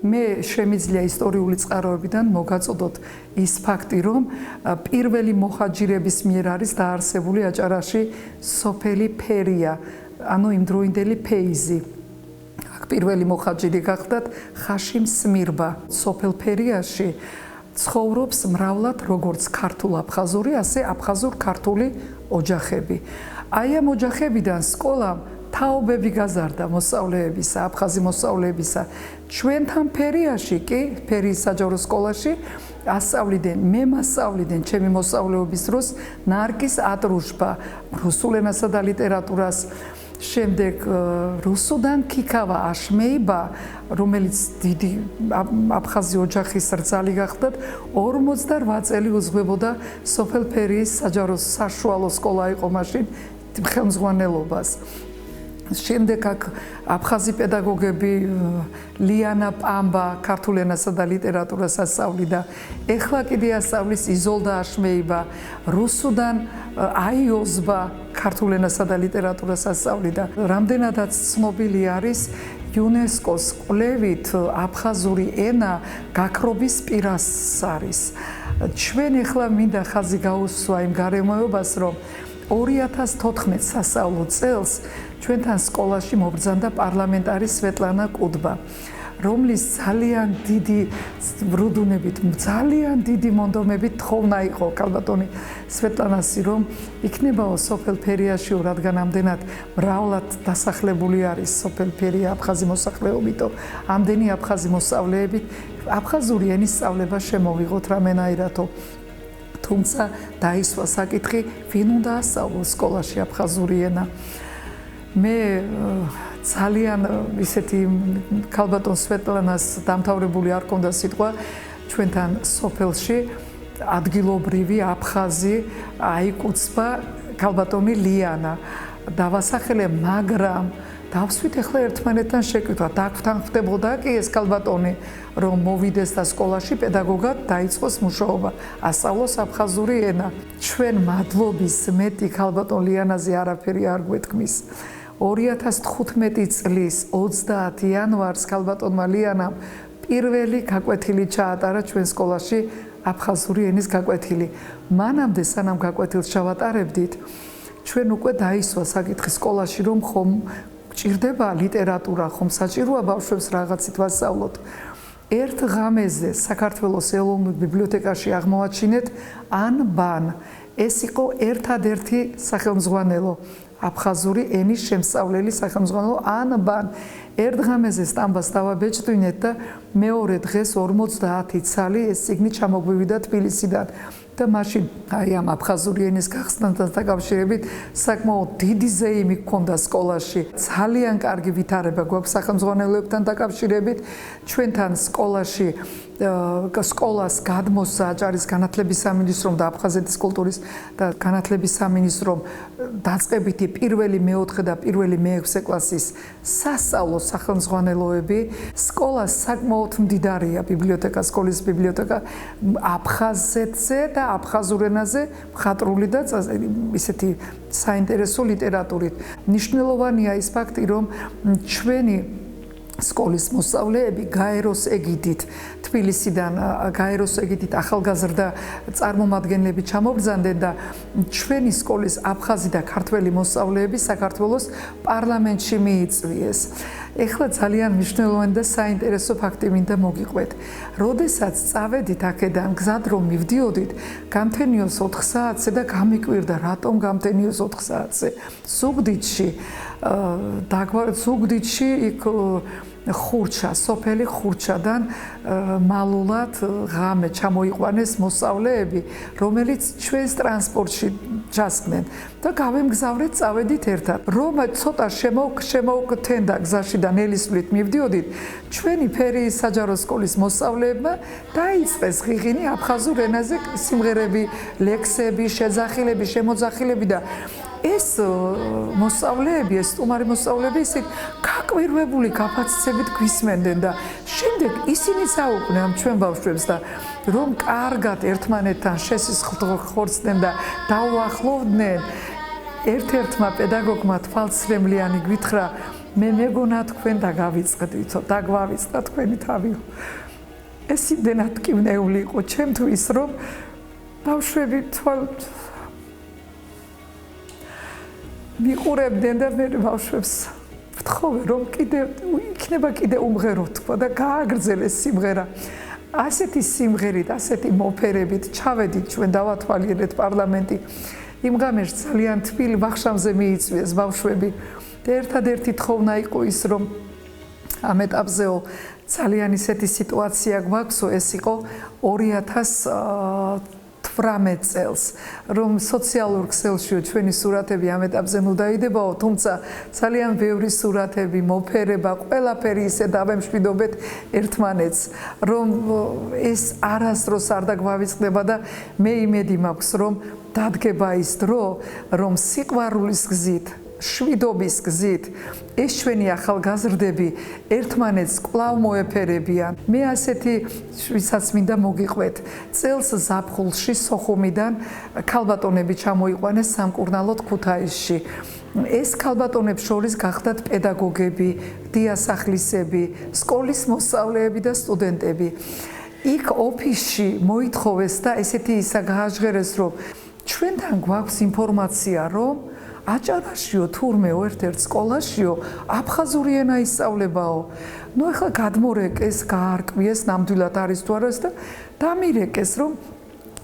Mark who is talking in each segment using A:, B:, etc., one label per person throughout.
A: მე შემიძლია ისტორიული წყაროებიდან მოგაწოდოთ ის ფაქტი, რომ პირველი მოხაჯირების მიერ არის დაარსებული აჭარაში სოფელი ფერია, ანუ იმდროინდელი ფეიზი. აქ პირველი მოხაჯირი გახდათ ხაშიმ სმირბა. სოფელ ფერიაში ცხოვრობს მრავლად როგორც ქართულ-აფხაზური, ასე აფხაზურ-ქართული ოჯახები. აი ამ ოჯახებიდან სკოლამ თაობები გაზარდა მოსწავლეებისა, აფხაზი მოსწავლეებისა. ჩვენთან ფერიაში კი, ფერიის საჯარო სკოლაში ასწავლიდნენ, მე მასწავლიდნენ ჩემი მოსწავლეობის დროს ნარკის ატრუშბა, რუსულ ენასა და ლიტერატურას, შემდეგ რუსუდან ქიქავა აშმეიბა, რომელიც დიდი აფხაზი ოჯახის რძალი გახდათ, 48 წელი უძღვებოდა სოფელ ფერიის საჯარო საშუალო სკოლა იყო მაშინ ხელმძღვანელობას. შემდეგ აქ აფხაზი პედაგოგები ლიანა პამბა ქართულ ენასა და ლიტერატურას ასწავლიდა. ეხლა კიდე ასწავლის იზოლდა აშმეიბა, რუსუდან აიოზბა ქართულ ენასა და ლიტერატურას ასწავლიდა. რამდენადაც ცნობილი არის იუნესკოს კვლევით აფხაზური ენა გაქრობის პირას არის. ჩვენ ეხლა მინდა ხაზი გაუსვა იმ გარემოებას, რომ 2014 სასწავლო წელს ჩვენთან სკოლაში მობრძანდა პარლამენტარი სვეტლანა კუდბა, რომლის ძალიან დიდი ბრუდუნებით, ძალიან დიდი მონდომებით თხოვნა იყო ქალბატონი სვეტლანასი, რომ იქნებაო სოფელ ფერიაში, რადგან ამდენად მრავლად დასახლებული არის სოფელ ფერია აფხაზი მოსახლეობითო, ამდენი აფხაზი მოსწავლეებით, აფხაზური ენის სწავლება შემოვიღოთ რამენაირათო. თუმცა დაისვა საკითხი, ვინ უნდა ასწავლოს სკოლაში აფხაზური ენა. მე ძალიან ისეთი ქალბატონ სვეტლანას დამთავრებული არ ქონდა სიტყვა ჩვენთან სოფელში ადგილობრივი აფხაზი აიკუცბა ქალბატონი ლიანა დავასახელე, მაგრამ დავსვით ახლა ერთმანეთთან შეკვეთა, დაგთან ხდებოდა კი ეს ქალბატონი, რომ მოვიდეს და სკოლაში პედაგოგად დაიწყოს მუშაობა, ასწავლოს აფხაზური ენა. ჩვენ მადლობის მეტი ქალბატონ ლიანაზე არაფერი არ გვეთქმის. 2015 წლის 30 იანვარს ქალბატონმა ლიანამ პირველი გაკვეთილი ჩაატარა ჩვენ სკოლაში აფხაზური ენის გაკვეთილი. მანამდე სანამ გაკვეთილს ჩავატარებდით, ჩვენ უკვე დაისვა საკითხი სკოლაში, რომ ხომ ჭირდება ლიტერატურა, ხომ საჭიროა ბავშვებს რაღაცით ვასწავლოთ. ერთ ღამეზე საქართველოს ეროვნულ ბიბლიოთეკაში აღმოვაჩინეთ ანბან. ეს იყო ერთადერთი სახელმძღვანელო აფხაზური ენის შემსწავლელი სახელმძღვანელო ანბან. ერთ ღამეზე სტამბას დავაბეჭდვინეთ და მეორე დღეს 50 ცალი ეს წიგნი ჩამოგვივიდა თბილისიდან. და მაშინ აი ამ აფხაზური ენის გახსნასთან დაკავშირებით საკმაოდ დიდი ზეიმი ჰქონდა სკოლაში. ძალიან კარგი ვითარება გვაქვს სახელმძღვანელოებთან დაკავშირებით. ჩვენთან სკოლაში სკოლას გადმოსცა აჭარის განათლების სამინისტრომ და აფხაზეთის კულტურის და განათლების სამინისტრომ დაწყებითი პირველი, მეოთხე და პირველი მეექვსე კლასის სასწავლო სახელმძღვანელოები. სკოლა საკმაოდ მდიდარია, ბიბლიოთეკა, სკოლის ბიბლიოთეკა აფხაზეთზე და აფხაზურ ენაზე მხატვრული და ისეთი საინტერესო ლიტერატურით. მნიშვნელოვანია ის ფაქტი, რომ ჩვენი სკოლის მოსწავლეები გაეროს ეგიდით თბილისიდან გაეროს ეგიდით ახალგაზრდა წარმომადგენლები ჩამობრძანდნენ და ჩვენი სკოლის აფხაზი და ქართველი მოსწავლეები საქართველოს პარლამენტში მიიწვიეს. ეხლა ძალიან მნიშვნელოვანი და საინტერესო ფაქტი მინდა მოგიყვეთ. როდესაც წავედით აქედან გზად რომ მივდიოდით, გამთენიოს 4 საათზე და გამიკვირდა, რატომ გამთენიოს 4 საათზე. ზუგდიდში იქ ხურჩა, სოფელი ხურჩადან მალულად ღამე ჩამოიყვანეს მოსწავლეები, რომელიც ჩვენს ტრანსპორტში ჩასკდნენ და გავემგზავრეთ, წავედით ერთად. რომ ცოტა შემოგთენდა გზაში და ნელისმრით მივდიოდით, ჩვენი ფერიის საჯარო სკოლის მოსწავლეებმა დაიწყეს ღიღინი აფხაზურ ენაზე სიმღერები, ლექსები, შეძახილები, შემოძახილები და ეს მოსწავლეები, ეს სტუმარი მოსწავლეები ისე გაკვირვებული გაფაცისებით გვისმენდნენ და შემდეგ ისინი საუბრობდნენ ამ ჩვენ ბავშვებს და რომ კარგად ერთმანეთთან შესისხლდორხორცდნენ და დაუახლოვდნენ ერთ-ერთმა პედაგოგმა თვალცრემლიანი გვითხრა მე მეგონა თქვენ დაგავიწყდითო, დაგვავიწყდა თქვენი თავი. ეს იმდენად კივნეული იყო ჩემთვის, რომ ბავშვები მიყურებდნენ და მე ბავშვებს ვთხოვე რომ იქნება კიდე უმღერო თქვა და გააგრძელეს სიმღერა. ასეთი სიმღერით, ასეთი მოფერებით ჩავედით ჩვენ დავათვალიერეთ პარლამენტი. იმ ღამეს ძალიან თბილ ვახშამზე მიიწვიეს ბავშვები და ერთადერთი თხოვნა იყო ის რომ ამ ეტაპზეო ძალიან ისეთი სიტუაცია გვაქვსო, ეს იყო 2018 წელს, რომ სოციალურ ქსელშიო ჩვენი სურათები ამ ეტაპზე ნუ დაიდებაო, თუმცა ძალიან ბევრი სურათები, მოფერება, ყველაფერი ისე დავემშვიდობეთ ერთმანეთს, რომ ეს არასდროს არ დაგვავიწყდება და მე იმედი მაქვს, რომ დადგება ის დრო, რომ სიყვარულის გზით შვიდობის გზით ეს ჩვენი ახალგაზრდები ერთმანეთს კვლავ მოეფერებიან. მე ასეთი ვისაც მინდა მოგიყვეთ. წელს ზაფხულში სოხუმიდან ქალბატონები ჩამოიყვანეს სამკურნალოდ ქუთაისში. ეს ქალბატონებს შორის გახდათ პედაგოგები, დიასახლისები, სკოლის მოსწავლეები და სტუდენტები. იქ ოფისში მოითხოვეს და ესეთი ისა გააჟღერეს, რომ ჩვენთან გვაქვს ინფორმაცია, რომ აჭარაშიო თურმე ერთ-ერთ სკოლაშიო აფხაზური ენა ისწავლებაო. ნუ ახლა გადმორეკეს, გაარკვიეს, ნამდვილად არის თუ არა და დამირეკეს, რომ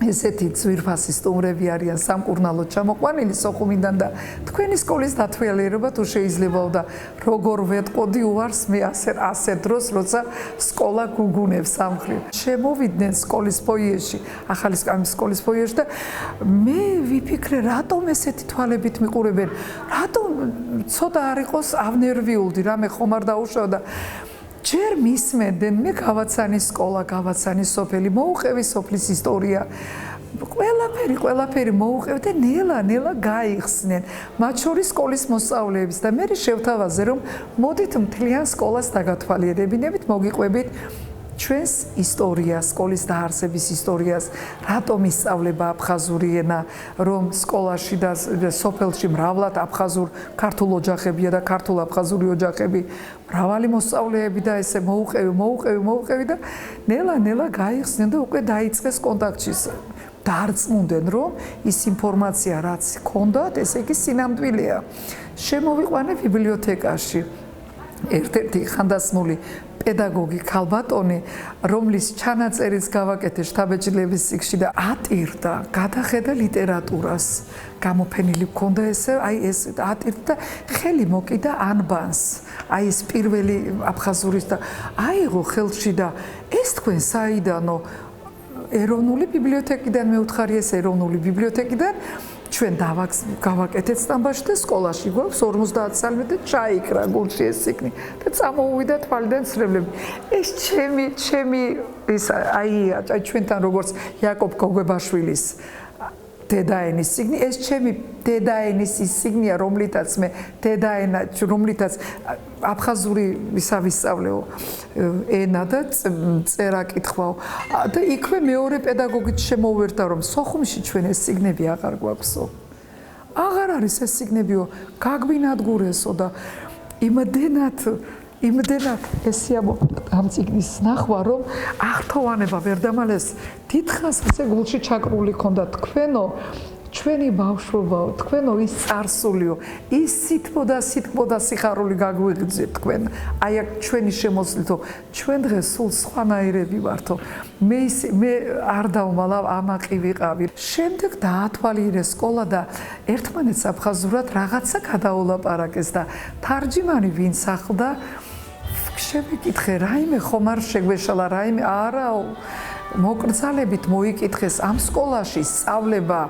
A: ესეთი ძვირფასი სტუმრები არიან სამკურნალოდ ჩამოყვანილი სოხუმიდან და თქვენი სკოლის დათვალიერება თუ შეიძლებაო და როგორ ვეტყოდი უარს მე ასე დროს, როცა სკოლა გუგუნებს სამხრივ. შემოვიდნენ სკოლის ფოიეში, ახალი სკოლის ფოიეში და მე ვიფიქრე, რატომ ესეთი თვალებით მიყურებენ? რატომ ცოტა არ იყოს ავნერვიულდი, რამე ხომ არ დაუშვა და ჯერ მისმენდნენ, მე გავაცანის სკოლა, გავაცანის სოფელი, მოუყევი სოფლის ისტორია. ყველაფერი მოუყევ და ნელა გაიხსნენ. მათ შორის სკოლის მოსწავლეებს და მე შევთავაზე, რომ მოდით მთლიან სკოლას დაგათვალიერებინებით, მოგიყვებით ჩვენს ისტორიას, სკოლის დაარსების ისტორიას, რატომ ისწავლება აფხაზური ენა, რომ სკოლაში და სოფელში მრავლად აფხაზურ ქართულ ოჯახებია და ქართულ აფხაზური ოჯახები, მრავალი მოსწავლეები და ესე მოუყევი და ნელა გაიხსნენ და უკვე დაიწყეს კონტაქტში. დარწმუნდნენ, რომ ის ინფორმაცია, რაც ჰქონდათ, ესე იგი სინამდვილეა. შემოვიყვანე ბიბლიოთეკაში. ერთ-ერთი ხანდასმული პედაგოგი ქალბატონი, რომლის ჩანაწერის გავაკეთე შთაბეჭდილების წიგნში და ატირდა, გადახედა ლიტერატურას. გამოფენილი ჰქონდა ესე, ეს ატირდა და ხელი მოკიდა ანბანს. ეს პირველი აფხაზურის და აიღო ხელში და ეს თქვენ საიდანო ეროვნული ბიბლიოთეკიდან მეუთხარი ეს ეროვნული ბიბლიოთეკიდან ჩვენ გავაკეთეთ სტამბაში და სკოლაში გვაქვს 50 წელი და ჩაიკრა გულში ეს წიგნი და წამოუვიდა თვალიდან ცრემლები. ეს ჩემი ის ჩვენთან როგორც იაკობ გოგებაშვილის დედაენის წიგნი, ეს ჩემი დედაენის ის წიგნია, რომლითაც მე რომლითაც აფხაზური ვისავისწავლეო ენა და წერა კითხვაო და იქვე მეორე პედაგოგით შემოვერთა, რომ სოხუმში ჩვენ ეს წიგნები აღარ გვაქვსო. აღარ არის ეს წიგნებიო, გაგვინადგურესო და იმდენად ესია ამ წიგნის ნახვა, რომ აღთოვანება ვერ დამალეს, დიდხანს ასე გულში ჩაკრული ქონდა თქვენო, ჩვენი ბავშვობაო, თქვენო ის წარსულიო, ის სითბო და სიხარული გაგვიგრძეთ თქვენ. აი აქ ჩვენი შემოსვლითო, ჩვენ დღეს სულ სხვანაირები ვართო. მე არ დავმალავ ამაყი ვიყავი. შემდეგ დაათვალიერეს სკოლა და ერთმანეთს აფხაზურად რაღაცა გადაულაპარაკეს და თარჯიმანი ვინც ახლდა შევიკითხე, რაიმე ხომ არ შეგვეშალა, რაიმე არაო, მოკრძალებით მოიკითხეს ამ სკოლაში სწავლება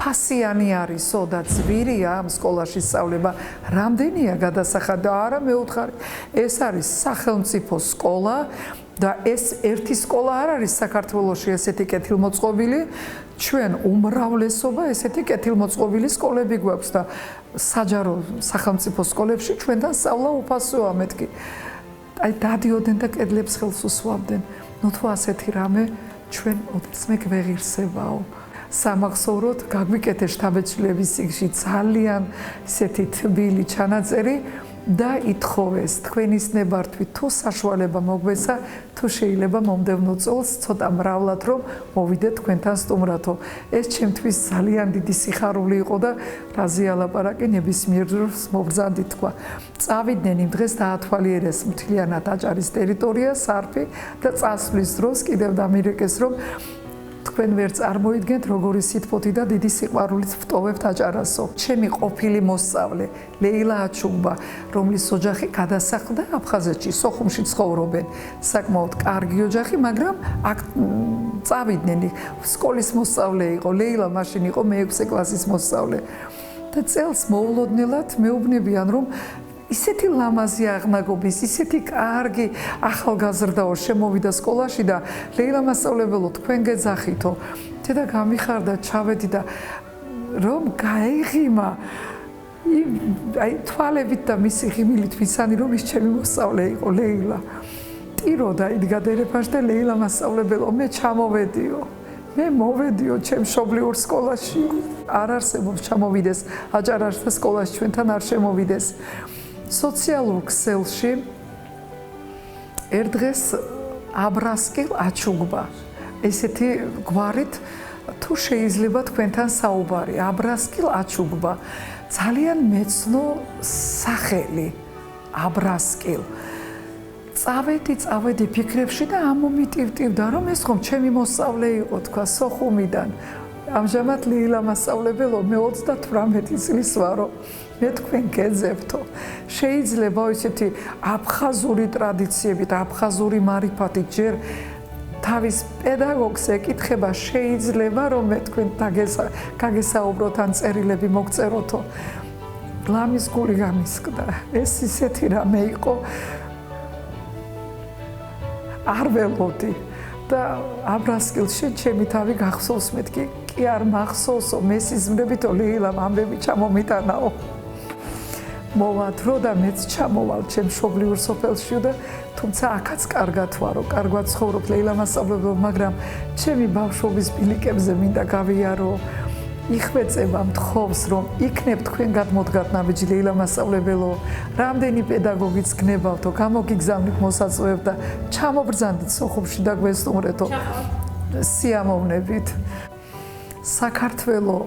A: ფასიანი არისო და ძვირია ამ სკოლაში სწავლება, რამდენია გადასახადი და არა მეუთხარი, ეს არის სახელმწიფო სკოლა და ეს ერთი სკოლა არ არის საქართველოში ესეთი კეთილმოწყობილი, ჩვენ უმრავლესობა ესეთი კეთილმოწყობილი სკოლები გვაქვს და საჯარო სახელმწიფო სკოლებში ჩვენთან სწავლა უფასოა მეთქი. აი დადიოდნენ და კედლებს ხელს უსვამდნენ. ნუ თუ ასეთი რამე ჩვენ ოდესმე გვეღირსებაო. სამახსოვროდ გაგვიკეთე შთაბეჭდილების წიგნში ძალიან ისეთი თბილი ჩანაწერი და ითხოვეს თქვენის ნებართვით თუ საშუალება მოგვეცა თუ შეიძლება მომდევნო წელს ცოტა მრავლად რომ მოვიდეთ თქვენთან სტუმრათო. ეს ჩემთვის ძალიან დიდი სიხარული იყო და რაზე ალაპარაკი ნებისმიერ დროს მობრძანდი თქვა. წავიდნენ იმ დღეს დაათვალიერეს მთლიანად აჭარის ტერიტორია, სარფი და წასვლის დროს კიდევ დამირეკეს რომ თქვენ ვერ წარმოიდგენთ როგორი სითბოთი და დიდი სიყვარულით ვტოვებთ აჭარასო. ჩემი ყოფილი მოსწავლე ლეილა აჩუბა, რომლის ოჯახი გადასახლდა აფხაზეთში, სოხუმში ცხოვრობენ. საკმაოდ კარგი ოჯახი, მაგრამ აქ წავიდნენ. სკოლის მოსწავლე იყო, ლეილა მაშინ იყო მე-6 კლასის მოსწავლე. და წელს მოულოდნელად მეუბნებიან რომ ისეთი ლამაზი აღნაგობის, ისეთი კარგი ახალგაზრდაო შემოვიდა სკოლაში და ლეილა მასწავლებელო თქვენ გეძახითო. დედა გამიხარდა, ჩავედი და რომ გაეღიმა აი თვალებით და მისი ღიმილით ვიცანი რომ ის ჩემი მოსწავლე იყო ლეილა. ტიროდა იდგა დერეფანში და ლეილა მასწავლებელო მე ჩამოვედიო. მე მოვედიო ჩემ მშობლიურ სკოლაში. არ არსებობს ჩამოვიდეს აჭარაში და სკოლაში ჩვენთან არ შემოვიდეს. სოციალურ ქსელში ერთ დღეს აბრასკილ აჩუგბა ესეთი გვარით თუ შეიძლება თქვენთან საუბარი აბრასკილ აჩუგბა ძალიან მეცნო სახელი აბრასკილ წავედი ფიქრებში და ამომიტივტივდა რომ ეს ხომ ჩემი მოსწავლე იყო თქვა სოხუმიდან ამჟამად ლეილა მასწავლებელო მე 38 წლის ვარო მე თქვენ გეძებთო შეიძლება ისეთი აფხაზური ტრადიციებით აფხაზური მარიფათით ჯერ თავის პედაგოგს ეკითხება შეიძლება რომ მე თქვენ გაგესაუბროთ ან წერილები მოგწეროთო ლამის გული გამისკდა ეს ისეთი რამე იყო არ ველოდი და აბრასკილში ჩემი თავი გახსოვს მეთქი კი არ მახსოვსო მესიზმრებითო ლეილამ ამბები ჩამომიტანაო მოვადრო და მეც ჩამოვალ ჩემ მშობლიურ სოფელში და თუმცა აქაც კარგად ვარო კარგვად ცხოვრობ ლეილა მასწავლებელო მაგრამ ჩემი ბავშვობის ბილიკებზე მინდა გავიარო იხვეწება მთხოვს რომ იქნებ თქვენ გადმოდგათ ნაბიჯი ლეილა მასწავლებელო რამდენი პედაგოგიც გნებავთო გამოგიგზავნით მოსაწვევ და ჩამობრძანდით სოხუმში და გვესტუმრეთო სიამოვნებით საქართველო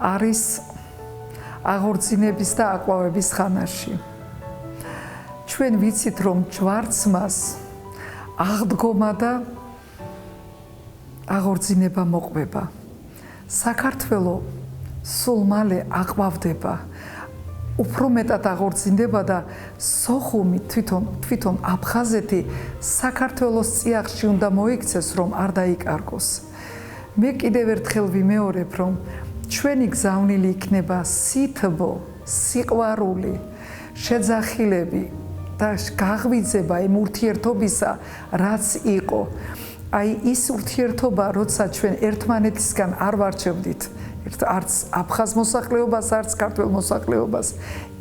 A: არის აღორძინების და აყვავების ხანაში ჩვენ ვიცით რომ ჯვარცმას აღდგომა და აღორძინება მოყვება საქართველო სულ მალე აყვავდება უფრო მეტად აღორძინდება და სოხუმი თვითონ აფხაზეთი საქართველოს წიაღში უნდა მოიქცეს რომ არ დაიკარგოს მე კიდევ ერთხელ ვიმეორებ რომ ჩვენი გზავნილი იქნება სითბო, სიყვარული, შეძახილები და გაღვიძება იმ ურთიერთობისა, რაც იყო. აი ის ურთიერთობა, როცა ჩვენ ერთმანეთისგან არ ვარჩევდით, არც აფხაზ მოსახლეობას, არც ქართველ მოსახლეობას,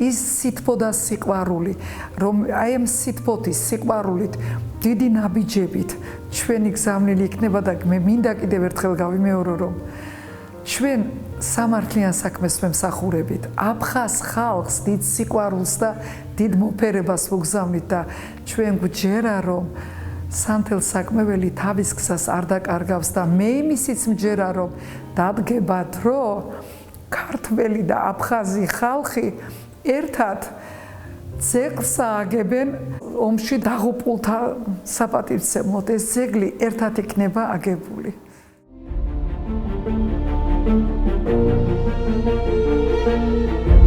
A: ის სითბო და სიყვარული, რომ აი ამ სითბოთის სიყვარულით, დიდი ნაბიჯებით ჩვენი გზავნილი იქნება და მე მინდა კიდევ ერთხელ გავიმეორო, რომ ჩვენ სამართლიან საქმეს ვემსახურებით აფხაზ ხალხს დიდ სიყვარულს და დიდ მოფერებას ვუგზავნით და ჩვენ გვჯერა რომ სანთელ საქმეველი თავის გზას არ დაკარგავს და მე იმისიც მჯერა რომ დადგება დრო ქართველი და აფხაზი ხალხი ერთად ძეგლს ააგებენ ომში დაღუპულთა საპატივცემლოდ ეს ძეგლი ერთად იქნება აგებული Thank you.